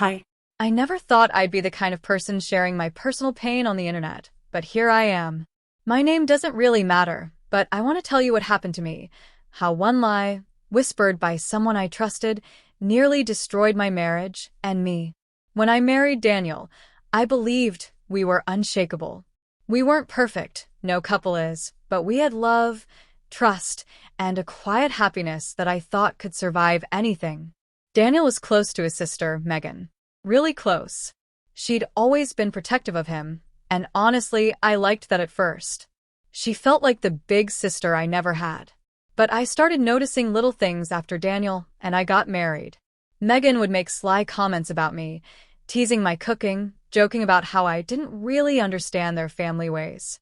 Hi. I never thought I'd be the kind of person sharing my personal pain on the internet, but here I am. My name doesn't really matter, but I want to tell you what happened to me. How one lie, whispered by someone I trusted, nearly destroyed my marriage and me. When I married Daniel, I believed we were unshakable. We weren't perfect, no couple is, but we had love, trust, and a quiet happiness that I thought could survive anything. Daniel was close to his sister, Megan. Really close. She'd always been protective of him, and honestly, I liked that at first. She felt like the big sister I never had. But I started noticing little things after Daniel and I got married. Megan would make sly comments about me, teasing my cooking, joking about how I didn't really understand their family ways.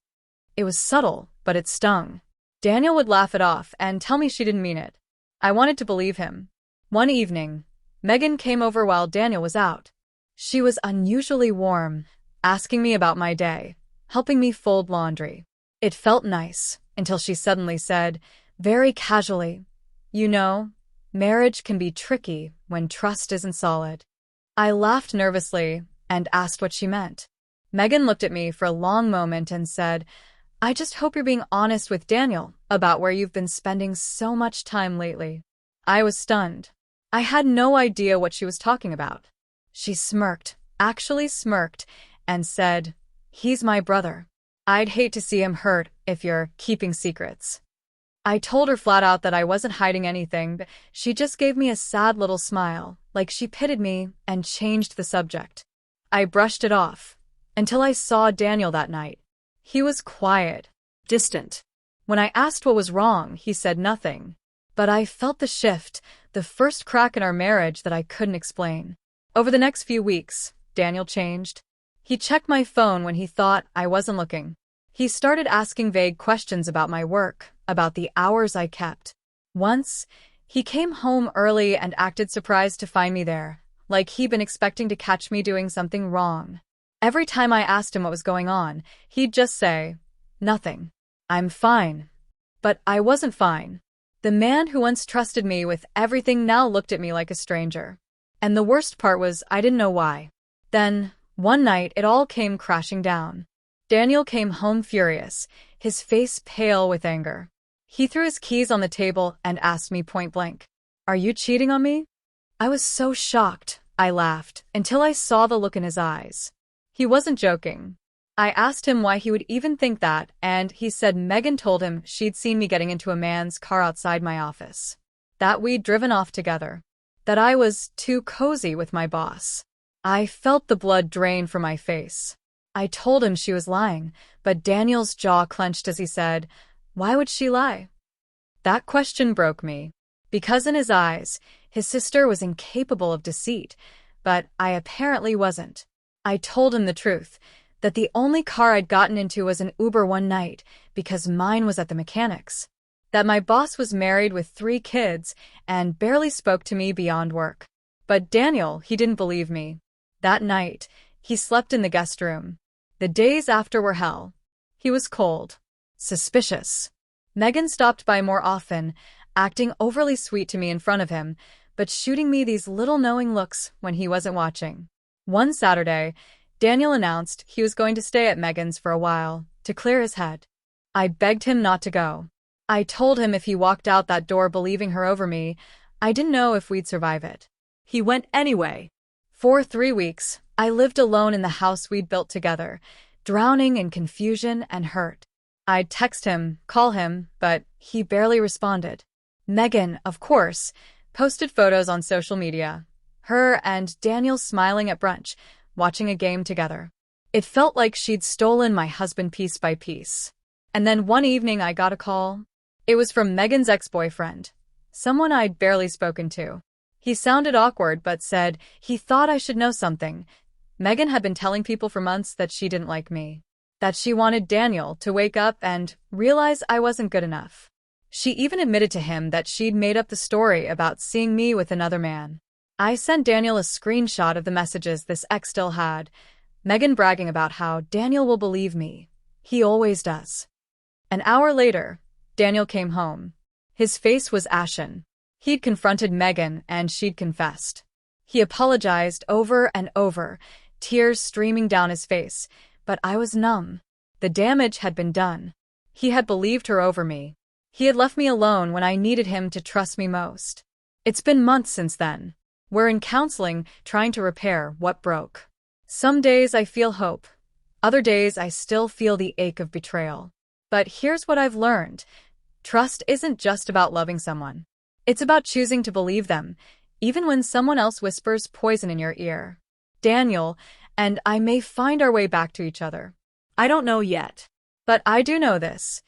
It was subtle, but it stung. Daniel would laugh it off and tell me she didn't mean it. I wanted to believe him. One evening, Megan came over while Daniel was out. She was unusually warm, asking me about my day, helping me fold laundry. It felt nice, until she suddenly said, very casually, "You know, marriage can be tricky when trust isn't solid." I laughed nervously and asked what she meant. Megan looked at me for a long moment and said, "I just hope you're being honest with Daniel about where you've been spending so much time lately." I was stunned. I had no idea what she was talking about. She smirked, actually smirked, and said, "He's my brother. I'd hate to see him hurt if you're keeping secrets." I told her flat out that I wasn't hiding anything, but she just gave me a sad little smile, like she pitied me, and changed the subject. I brushed it off, until I saw Daniel that night. He was quiet, distant. When I asked what was wrong, he said nothing. But I felt the shift, the first crack in our marriage that I couldn't explain. Over the next few weeks, Daniel changed. He checked my phone when he thought I wasn't looking. He started asking vague questions about my work, about the hours I kept. Once, he came home early and acted surprised to find me there, like he'd been expecting to catch me doing something wrong. Every time I asked him what was going on, he'd just say, "Nothing. I'm fine." But I wasn't fine. The man who once trusted me with everything now looked at me like a stranger. And the worst part was I didn't know why. Then, one night, it all came crashing down. Daniel came home furious, his face pale with anger. He threw his keys on the table and asked me point blank, "Are you cheating on me?" I was so shocked, I laughed, until I saw the look in his eyes. He wasn't joking. I asked him why he would even think that, and he said Megan told him she'd seen me getting into a man's car outside my office. That we'd driven off together. That I was too cozy with my boss. I felt the blood drain from my face. I told him she was lying, but Daniel's jaw clenched as he said, "Why would she lie?" That question broke me. Because in his eyes, his sister was incapable of deceit, but I apparently wasn't. I told him the truth, that the only car I'd gotten into was an Uber one night because mine was at the mechanic's. That my boss was married with 3 kids and barely spoke to me beyond work. But Daniel, he didn't believe me. That night, he slept in the guest room. The days after were hell. He was cold. Suspicious. Megan stopped by more often, acting overly sweet to me in front of him, but shooting me these little knowing looks when he wasn't watching. One Saturday, Daniel announced he was going to stay at Megan's for a while, to clear his head. I begged him not to go. I told him if he walked out that door believing her over me, I didn't know if we'd survive it. He went anyway. For 3 weeks, I lived alone in the house we'd built together, drowning in confusion and hurt. I'd text him, call him, but he barely responded. Megan, of course, posted photos on social media. Her and Daniel smiling at brunch, watching a game together. It felt like she'd stolen my husband piece by piece. And then one evening I got a call. It was from Megan's ex-boyfriend, someone I'd barely spoken to. He sounded awkward but said he thought I should know something. Megan had been telling people for months that she didn't like me, that she wanted Daniel to wake up and realize I wasn't good enough. She even admitted to him that she'd made up the story about seeing me with another man. I sent Daniel a screenshot of the messages this ex still had, Megan bragging about how Daniel will believe me. He always does. An hour later, Daniel came home. His face was ashen. He'd confronted Megan and she'd confessed. He apologized over and over, tears streaming down his face, but I was numb. The damage had been done. He had believed her over me. He had left me alone when I needed him to trust me most. It's been months since then. We're in counseling, trying to repair what broke. Some days I feel hope. Other days I still feel the ache of betrayal. But here's what I've learned. Trust isn't just about loving someone. It's about choosing to believe them, even when someone else whispers poison in your ear. Daniel and I may find our way back to each other. I don't know yet. But I do know this.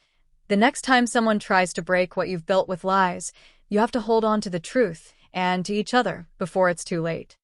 The next time someone tries to break what you've built with lies, you have to hold on to the truth and to each other before it's too late.